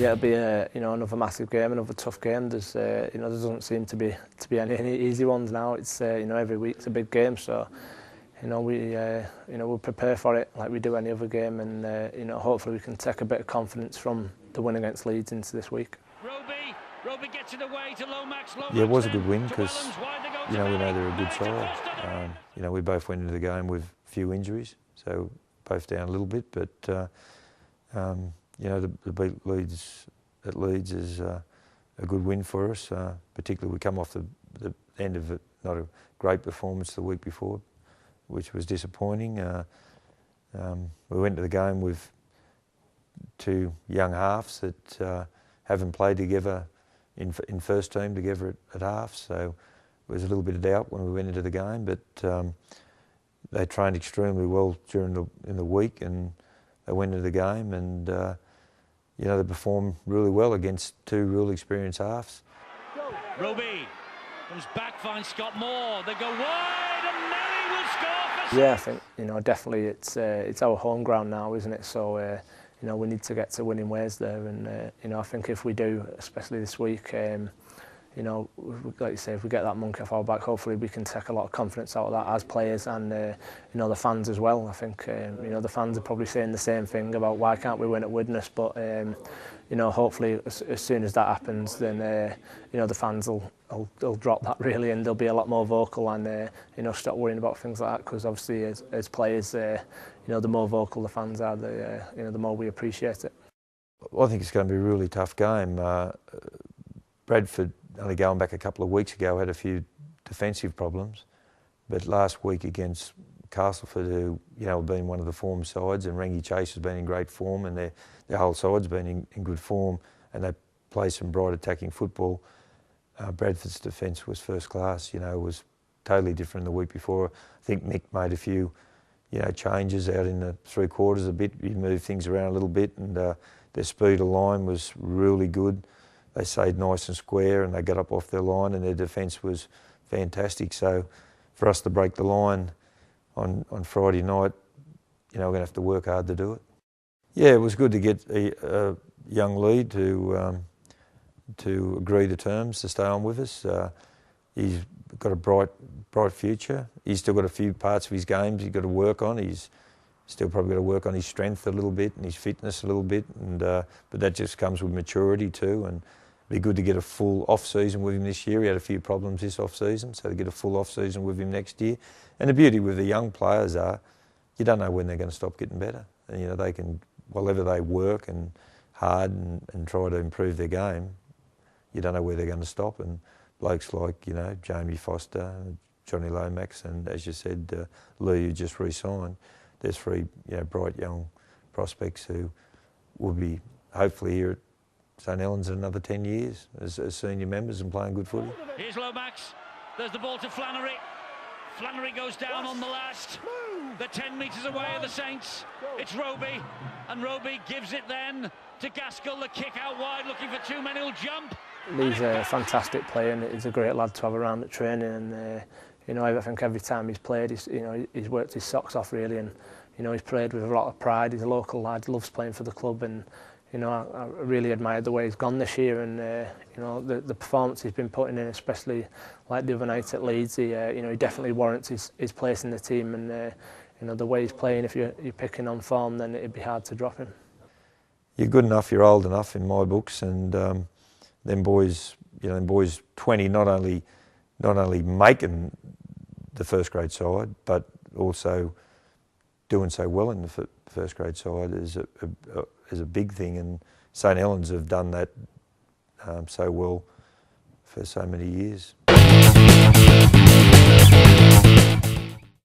Yeah, it'll be another massive game, another tough game. There's there doesn't seem to be any easy ones now. It's every week's a big game, so we'll prepare for it like we do any other game, and hopefully we can take a bit of confidence from the win against Leeds into this week. Roby gets it away to Lomax. Yeah, it was a good win because we know they're a good side. We both went into the game with a few injuries, so both down a little bit, but the beat Leeds at Leeds is a good win for us. Particularly we come off the end of not a great performance the week before, which was disappointing. We went to the game with two young halves that haven't played together in first team together at half, so there was a little bit of doubt when we went into the game, but they trained extremely well in the week, and they went into the game, and they performed really well against two real experienced halves. Roby comes back, finds Scott Moore. They go wide, and Nelly will score for. Yeah, I think definitely it's our home ground now, isn't it? So we need to get to winning ways there, and I think if we do, especially this week, like you say, if we get that monkey off our back, hopefully we can take a lot of confidence out of that as players, and the fans as well. I think the fans are probably saying the same thing about why can't we win at Widnes, but hopefully as soon as that happens, then the fans will drop that really, and they'll be a lot more vocal, and stop worrying about things like that, because obviously as players, the more vocal the fans are, the more we appreciate it. Well, I think it's going to be a really tough game. Bradford, only going back a couple of weeks ago, had a few defensive problems, but last week against Castleford, who have been one of the form sides, and Rangi Chase has been in great form, and their whole side's been in good form, and they play some bright attacking football. Bradford's defence was first class. It was totally different the week before. I think Mick made a few changes out in the three quarters a bit. He moved things around a little bit, and their speed of line was really good. They stayed nice and square, and they got up off their line, and their defence was fantastic. So for us to break the line on Friday night, we're going to have to work hard to do it. Yeah, it was good to get a young lead to agree to terms to stay on with us. He's got a bright future. He's still got a few parts of his games he's got to work on. He's still probably got to work on his strength a little bit and his fitness a little bit, and but that just comes with maturity too. And it'd be good to get a full off-season with him this year. He had a few problems this off-season, so to get a full off-season with him next year. And the beauty with the young players are, you don't know when they're going to stop getting better. And they can, whatever they work and hard and try to improve their game, you don't know where they're going to stop. And blokes like Jamie Foster, Johnny Lomax, and as you said, Lee, who just re-signed. There's three bright young prospects who will be hopefully here at St Helens in another 10 years as senior members and playing good footy. Here's Lomax. There's the ball to Flannery. Flannery goes down on the last. They're 10 metres away of the Saints. It's Roby, and Roby gives it then to Gaskell. The kick out wide, looking for two men who'll jump. He's a fantastic player, and he's a great lad to have around at training. And I think every time he's played, he's worked his socks off really, and he's played with a lot of pride. He's a local lad, loves playing for the club, and I really admired the way he's gone this year, and the performance he's been putting in, especially like the other night at Leeds. He definitely warrants his place in the team, and the way he's playing, if you're picking on form, then it'd be hard to drop him. You're good enough, you're old enough in my books, and them boys 20 not only making the first grade side, but also doing so well in the first grade side is a big thing, and St Helens have done that so well for so many years.